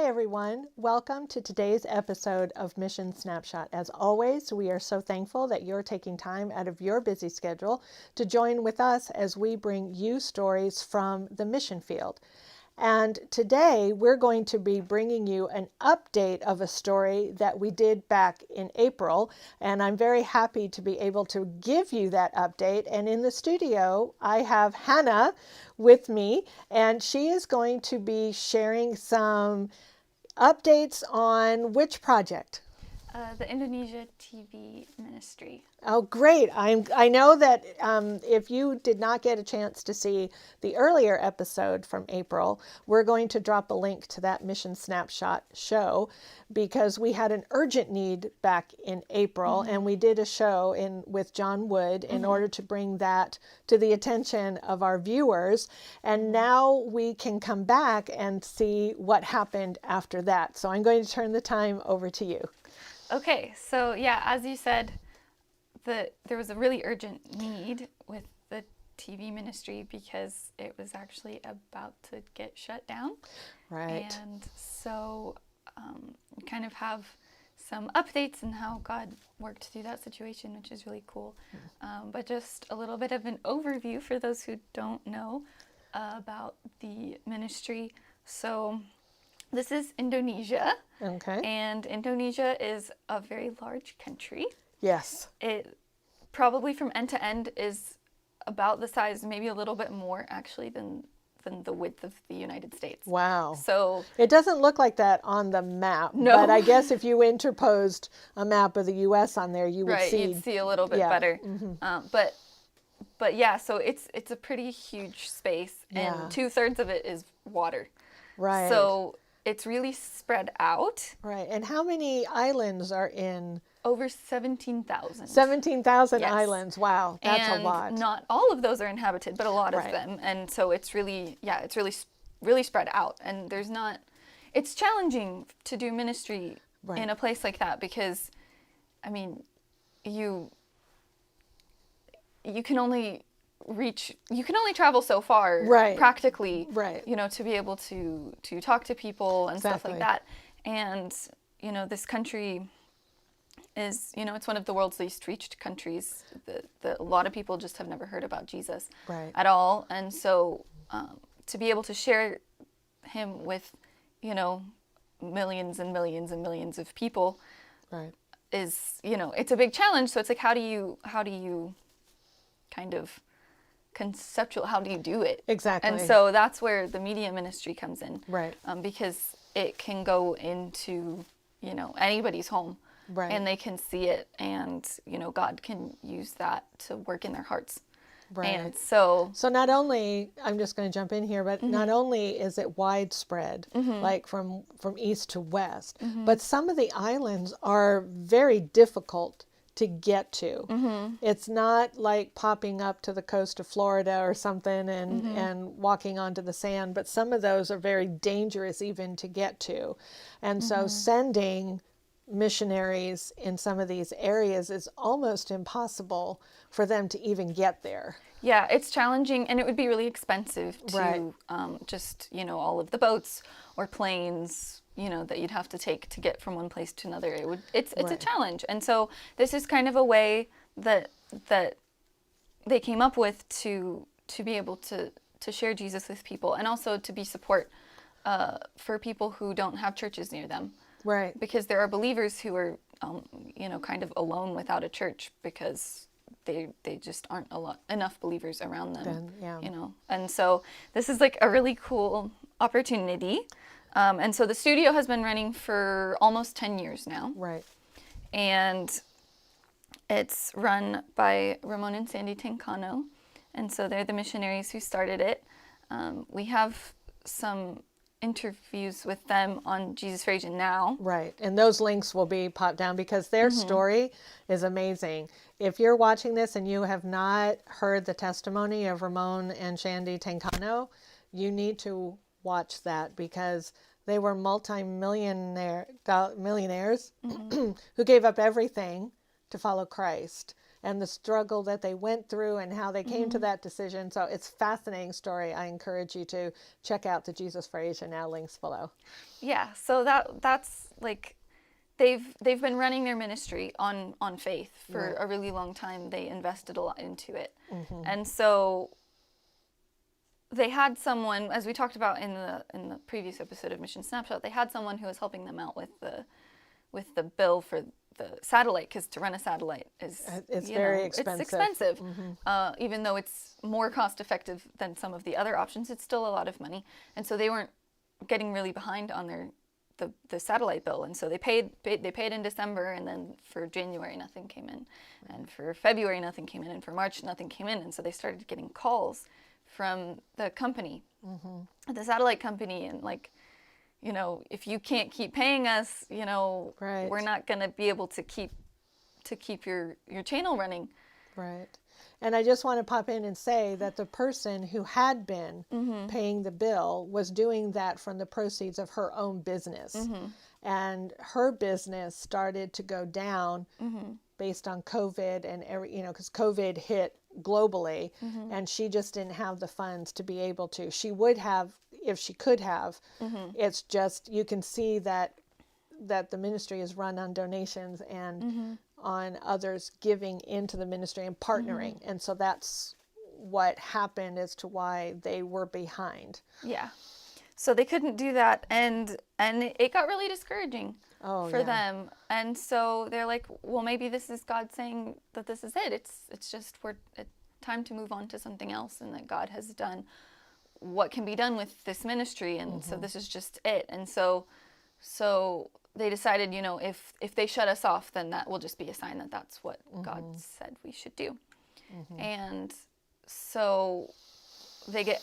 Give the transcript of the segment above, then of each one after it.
Hi, everyone. Welcome to today's episode of Mission Snapshot. As always, we are so thankful that you're taking time out of your busy schedule to join with us as we bring you stories from the mission field. And today we're going to be bringing you an update of a story that we did back in April. And I'm very happy to be able to give you that update. And in the studio, I have Hannah with me, and she is going to be sharing some updates on which project? The Indonesia TV ministry. Oh, great. I know that if you did not get a chance to see the earlier episode from April, we're going to drop a link to that Mission Snapshot show because we had an urgent need back in April, and we did a show with John Wood in order to bring that to the attention of our viewers. And now we can come back and see what happened after that. So I'm going to turn the time over to you. Okay, so yeah, as you said, there was a really urgent need with the TV ministry because it was actually about to get shut down. Right. And so we kind of have some updates on how God worked through that situation, which is really cool. But just a little bit of an overview for those who don't know about the ministry. So this is Indonesia. Okay. And Indonesia is a very large country. Yes. It probably from end to end is about the size, maybe a little bit more actually than the width of the United States. Wow. So it doesn't look like that on the map. No. But I guess if you interposed a map of the U.S. on there, you would see. You'd see a little bit better. But yeah, so it's a pretty huge space, and 2/3 of it is water. Right. So it's really spread out. Right. And how many islands are in? Over 17,000. 17,000 Yes. islands. Wow, that's and a lot. Not all of those are inhabited, but a lot Right. of them. And so it's really really spread out. And it's challenging to do ministry in a place like that because, I mean, you can only travel so far, Right. practically, Right. To be able to talk to people and stuff Exactly. like that. And, this country is, it's one of the world's least reached countries. A lot of people just have never heard about Jesus at all. And so to be able to share him with, millions and millions and millions of people is, it's a big challenge. So it's like, how do you kind of conceptual, how do you do it? Exactly. And so that's where the media ministry comes in. Right. Because it can go into, anybody's home. Right. And they can see it, and God can use that to work in their hearts. Right. And so not only, I'm just going to jump in here, but not only is it widespread, like from east to west, but some of the islands are very difficult to get to. It's not like popping up to the coast of Florida or something and walking onto the sand, but some of those are very dangerous even to get to. And so sending missionaries in some of these areas is almost impossible for them to even get there. Yeah, it's challenging, and it would be really expensive to just, all of the boats or planes, that you'd have to take to get from one place to another. It's a challenge. And so this is kind of a way that they came up with to be able to share Jesus with people, and also to be support for people who don't have churches near them. Right. Because there are believers who are, kind of alone without a church because they just aren't enough believers around them. And so this is like a really cool opportunity. And so the studio has been running for almost 10 years now. Right. And it's run by Ramon and Sandy Tancano. And so they're the missionaries who started it. We have some interviews with them on Jesus for Asia Now. Right. And those links will be popped down because their story is amazing. If you're watching this and you have not heard the testimony of Ramon and Sandy Tancano, you need to watch that because they were millionaires who gave up everything to follow Christ. and the struggle that they went through and how they came to Mm-hmm. that decision. So it's a fascinating story. I encourage you to check out the Jesus for Asia Now links below. Yeah, so that's like they've been running their ministry on faith for Right. a really long time. They invested a lot into it. Mm-hmm. And so they had someone, as we talked about in the previous episode of Mission Snapshot, they had someone who was helping them out with the bill for the satellite, because to run a satellite is It's very expensive. expensive. It's expensive. Even though it's more cost effective than some of the other options, it's still a lot of money. And so they weren't getting really behind on the satellite bill, and so they paid in December, and then for January nothing came in, and for February nothing came in, and for March nothing came in, and so they started getting calls from the company, the satellite company, and like, if you can't keep paying us, Right. we're not going to be able to keep your channel running. Right. And I just want to pop in and say that the person who had been paying the bill was doing that from the proceeds of her own business. And her business started to go down based on COVID and because COVID hit globally, and she just didn't have the funds to be able to. She would have if she could have. It's just, you can see that the ministry is run on donations and on others giving into the ministry and partnering. And so that's what happened as to why they were behind. Yeah. So they couldn't do that, and it got really discouraging for them. And so they're like, well, maybe this is God saying that this is it. It's just it's time to move on to something else, and that God has done what can be done with this ministry, and so this is just it. And so they decided, if they shut us off, then that will just be a sign that that's what God said we should do. And so they get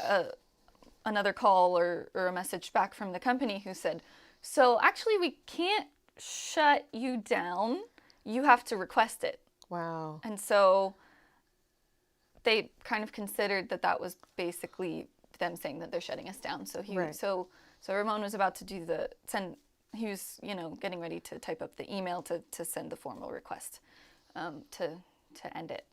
another call or a message back from the company who said, so actually we can't shut you down. You have to request it. Wow. And so they kind of considered that was basically them saying that they're shutting us down. So so Ramon was about to he was, getting ready to type up the email to send the formal request to end it.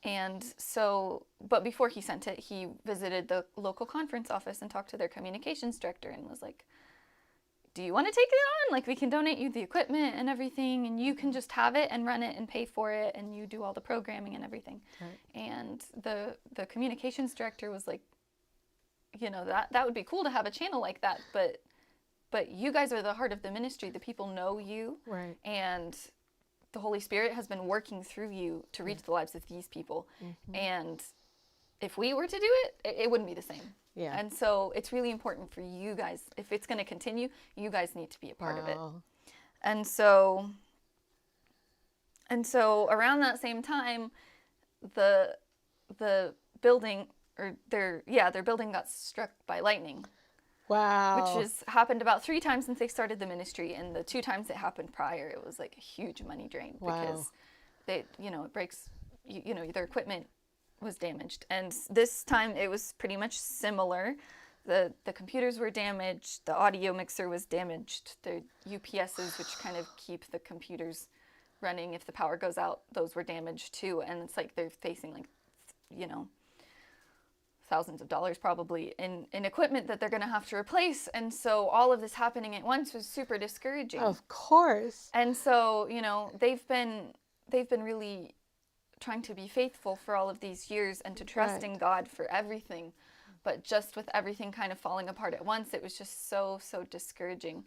And so, but before he sent it, he visited the local conference office and talked to their communications director and was like, do you want to take it on? Like, we can donate you the equipment and everything, and you can just have it and run it and pay for it, and you do all the programming and everything. Right. And the communications director was like, that would be cool to have a channel like that, but you guys are the heart of the ministry. The people know you. Right. And the Holy Spirit has been working through you to reach the lives of these people. And if we were to do it, it wouldn't be the same. Yeah. And so it's really important for you guys, if it's going to continue, you guys need to be a part of it. And so around that same time, the building, or their building got struck by lightning. Wow. Which has happened about 3 times since they started the ministry, and the 2 times it happened prior, it was like a huge money drain. Wow. Because it breaks, their equipment was damaged. And this time it was pretty much similar. The computers were damaged, the audio mixer was damaged, the UPSs, which kind of keep the computers running if the power goes out, those were damaged too. And it's like they're facing thousands of dollars probably in equipment that they're going to have to replace. And so all of this happening at once was super discouraging. Of course. And so, they've been really trying to be faithful for all of these years and to trust in God for everything. But just with everything kind of falling apart at once, it was just so discouraging.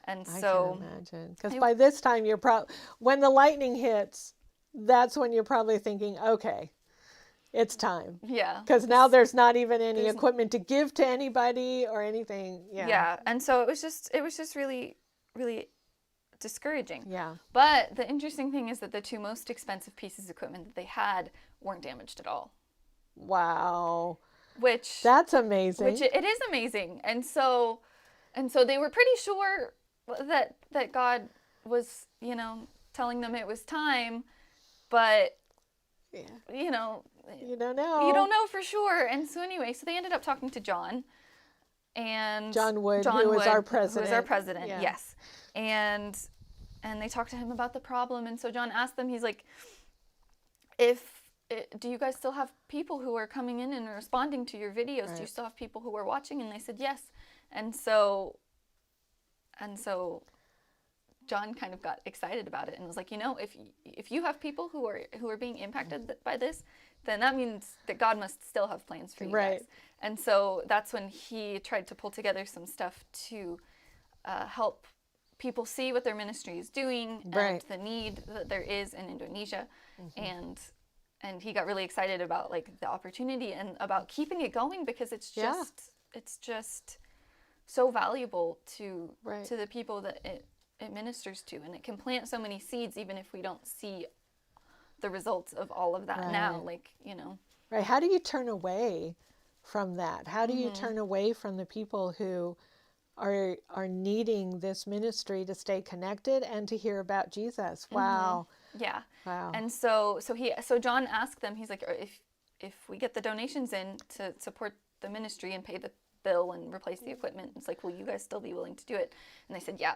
And so I can imagine. Because by this time, when the lightning hits, that's when you're probably thinking, okay, it's time. Yeah. Because now there's not even any equipment to give to anybody or anything. Yeah. Yeah. And so it was just really, really discouraging. Yeah. But the interesting thing is that the 2 most expensive pieces of equipment that they had weren't damaged at all. Wow. Which that's amazing. Which it is amazing. And so they were pretty sure that God was, telling them it was time, but you don't know. You don't know for sure. And so anyway, so they ended up talking to John. And John Wood, who was our president. Yes. And they talked to him about the problem. And so John asked them, he's like, do you guys still have people who are coming in and responding to your videos? Do you still have people who are watching? And they said yes. And so John kind of got excited about it and was like, if you have people who are being impacted by this, then that means that God must still have plans for you guys. And so that's when he tried to pull together some stuff to help people see what their ministry is doing and the need that there is in Indonesia. And he got really excited about like the opportunity and about keeping it going, because it's just so valuable to the people that it ministers to, and it can plant so many seeds even if we don't see the results of all of that now, Right. How do you turn away from that? How do you turn away from the people who are needing this ministry to stay connected and to hear about Jesus? Wow. Yeah. Wow. And so John asked them, he's like, if we get the donations in to support the ministry and pay the bill and replace the equipment, it's like, will you guys still be willing to do it? And they said, yeah,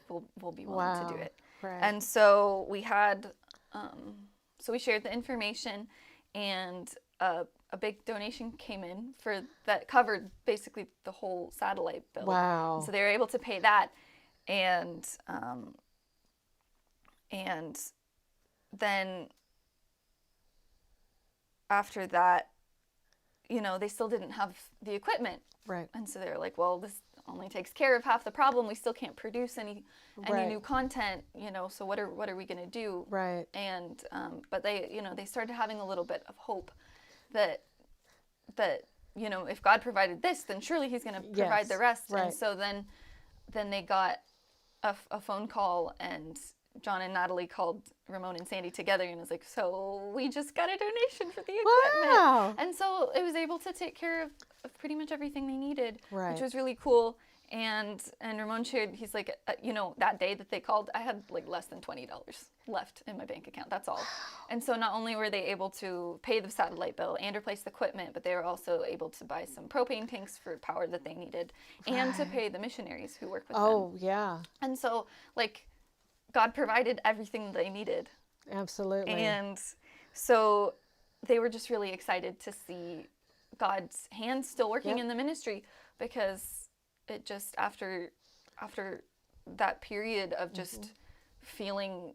we'll be willing to do it. Right. And so we had, so we shared the information, and a big donation came in that covered basically the whole satellite bill. Wow. And so they were able to pay that, and then after that, they still didn't have the equipment. Right. And so they're like, well, this only takes care of half the problem. We still can't produce any new content, so what are we going to do? Right. And but they started having a little bit of hope that if God provided this, then surely he's going to provide the rest. Right. And so then they got a phone call, and John and Natalie called Ramon and Sandy together and was like, so we just got a donation for the equipment. Wow. And so it was able to take care of pretty much everything they needed, right. which was really cool. And Ramon shared, he's like, that day that they called, I had like less than $20 left in my bank account. That's all. And so not only were they able to pay the satellite bill and replace the equipment, but they were also able to buy some propane tanks for power that they needed, and to pay the missionaries who work with them. Oh, yeah. And so, like, God provided everything they needed. Absolutely. And so they were just really excited to see God's hand still working in the ministry, because it just, after that period of just feeling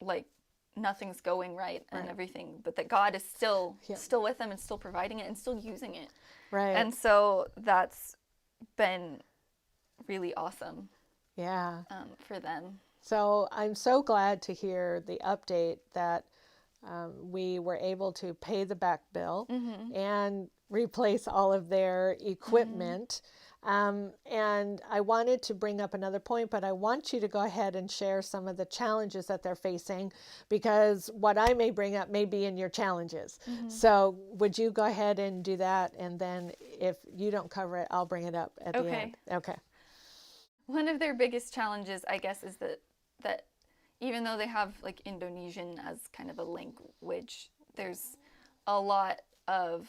like nothing's going right and everything, but that God is still with them and still providing it and still using it. Right. And so that's been really awesome. Yeah. For them. So I'm so glad to hear the update that we were able to pay the back bill and replace all of their equipment. And I wanted to bring up another point, but I want you to go ahead and share some of the challenges that they're facing, because what I may bring up may be in your challenges. So would you go ahead and do that? And then if you don't cover it, I'll bring it up at the end. Okay. One of their biggest challenges, I guess, is that even though they have like Indonesian as kind of a language, there's a lot of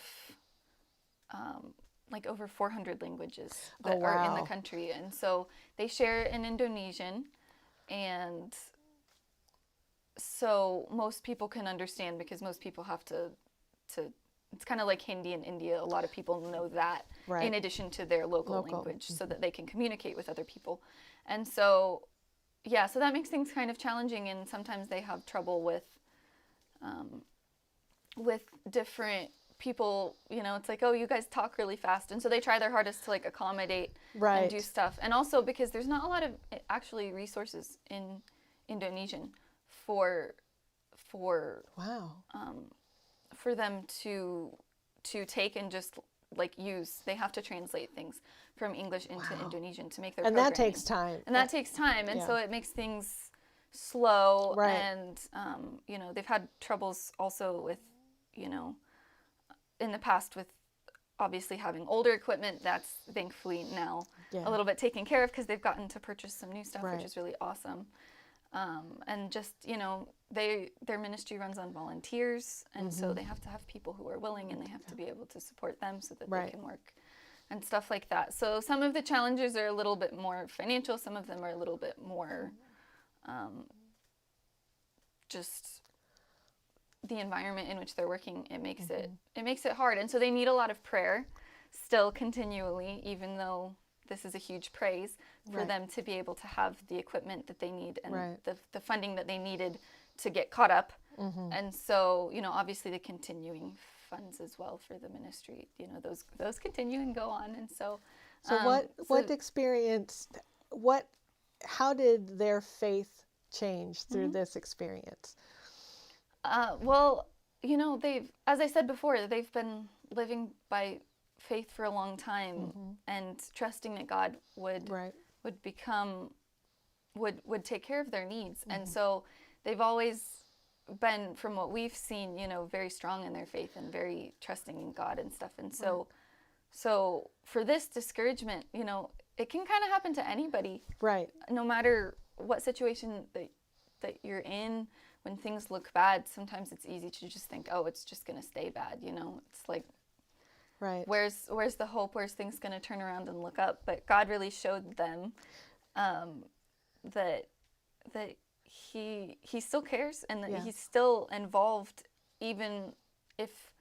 like over 400 languages that are in the country. And so they share in Indonesian, and so most people can understand, because most people have to it's kind of like Hindi in India. A lot of people know that in addition to their local language, so that they can communicate with other people. And so, so that makes things kind of challenging, and sometimes they have trouble with different people. It's like, oh, you guys talk really fast, and so they try their hardest to like accommodate and do stuff. And also because there's not a lot of actually resources in Indonesian for them to take and just like use. They have to translate things from English into Indonesian to make their programming. That takes time. That takes time, and so it makes things slow. And they've had troubles also with in the past with obviously having older equipment that's thankfully now a little bit taken care of, because they've gotten to purchase some new stuff, which is really awesome. And just, their ministry runs on volunteers, and so they have to have people who are willing, and they have to be able to support them so that they can work and stuff like that. So some of the challenges are a little bit more financial, some of them are a little bit more just the environment in which they're working, it makes it hard. And so they need a lot of prayer still continually, even though this is a huge praise for them to be able to have the equipment that they need and the funding that they needed to get caught up. And so, obviously the continuing funds as well for the ministry, those continue and go on. And so how did their faith change through this experience? Well, as I said before, they've been living by faith for a long time and trusting that God would take care of their needs. And so they've always been, from what we've seen, very strong in their faith and very trusting in God and stuff. And so for this discouragement, it can kind of happen to anybody. Right. No matter what situation that you're in, when things look bad, sometimes it's easy to just think, oh, it's just going to stay bad. It's like, right. Where's the hope? Where's things going to turn around and look up? But God really showed them that he still cares and that he's still involved, even if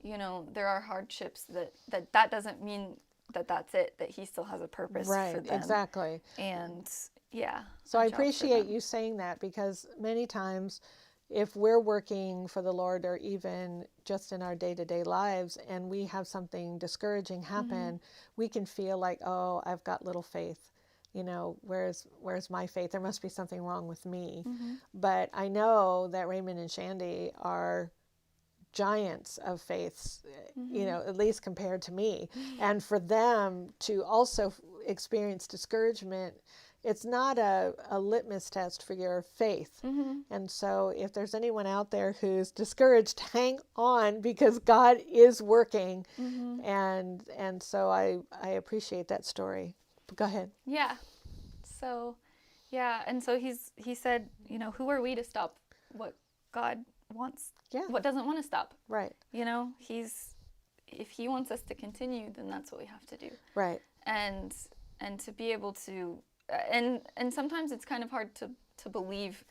there are hardships. That doesn't mean that's it. That he still has a purpose for them. Right. Exactly. And so I appreciate you saying that, because many times, if we're working for the Lord, or even just in our day-to-day lives, and we have something discouraging happen, we can feel like, oh, I've got little faith. Where's my faith? There must be something wrong with me. But I know that Raymond and Shandy are giants of faith, at least compared to me. And for them to also experience discouragement, it's not a litmus test for your faith. And so if there's anyone out there who's discouraged, hang on, because God is working. And so I appreciate that story. Go ahead. Yeah. So, and so he said, who are we to stop what God wants? What doesn't want to stop? Right. If he wants us to continue, then that's what we have to do. Right. And to be able to, and sometimes it's kind of hard to believe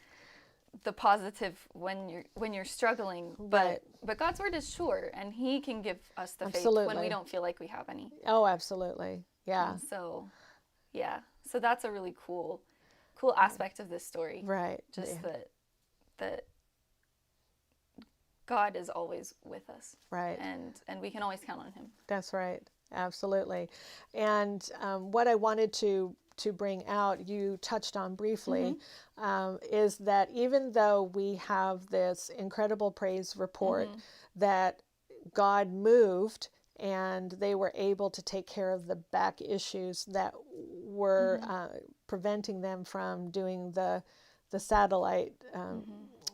the positive when you're struggling, but God's word is sure, and he can give us the faith when we don't feel like we have any. Oh, absolutely. Yeah. And so that's a really cool aspect of this story. Right. Just that God is always with us. Right. And we can always count on him. That's right. Absolutely. And what I wanted to bring out, you touched on briefly, is that even though we have this incredible praise report that God moved and they were able to take care of the back issues that were preventing them from doing the satellite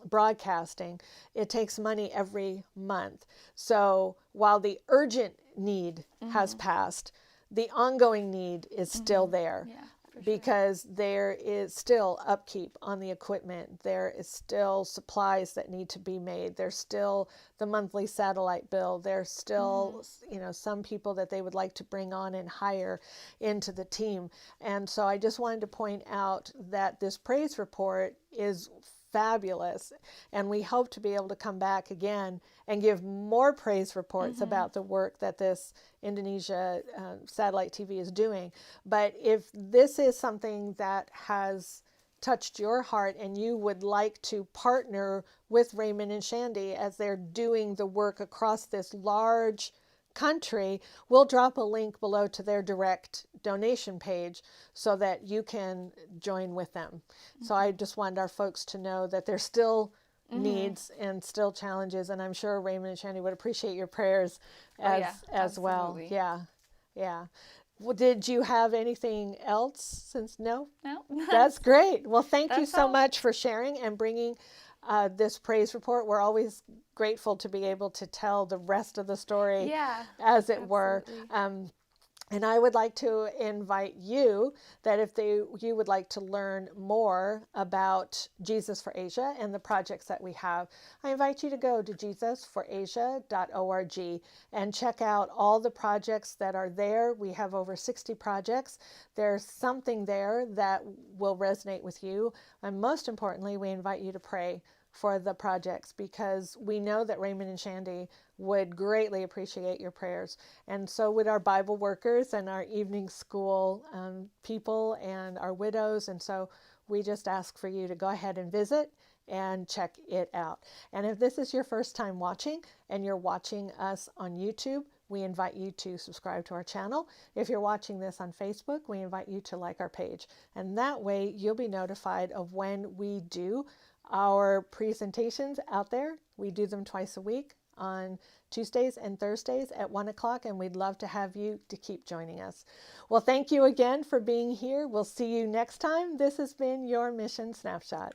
broadcasting, it takes money every month. So while the urgent need has passed, the ongoing need is still there. Yeah, for because there is still upkeep on the equipment. There is still supplies that need to be made. There's still the monthly satellite bill. There's still, some people that they would like to bring on and hire into the team. And so I just wanted to point out that this praise report is fabulous, and we hope to be able to come back again and give more praise reports about the work that this Indonesia satellite TV is doing. But if this is something that has touched your heart and you would like to partner with Raymond and Shandy as they're doing the work across this large country, we'll drop a link below to their direct donation page so that you can join with them. So I just wanted our folks to know that there's still needs and still challenges, and I'm sure Raymond and Shandy would appreciate your prayers as well. Yeah. Well, did you have anything else? No? That's great. Well, thank you so much for sharing and bringing this praise report. We're always grateful to be able to tell the rest of the story, as it were. And I would like to invite you that if you would like to learn more about Jesus for Asia and the projects that we have, I invite you to go to jesusforasia.org and check out all the projects that are there. We have over 60 projects. There's something there that will resonate with you. And most importantly, we invite you to pray for the projects, because we know that Raymond and Shandy would greatly appreciate your prayers. And so would our Bible workers and our evening school people and our widows. And so we just ask for you to go ahead and visit and check it out. And if this is your first time watching and you're watching us on YouTube, we invite you to subscribe to our channel. If you're watching this on Facebook, we invite you to like our page. And that way you'll be notified of when we do our presentations out there. We do them twice a week on Tuesdays and Thursdays at 1 o'clock, and we'd love to have you to keep joining us. Well, thank you again for being here. We'll see you next time. This has been your Mission Snapshot.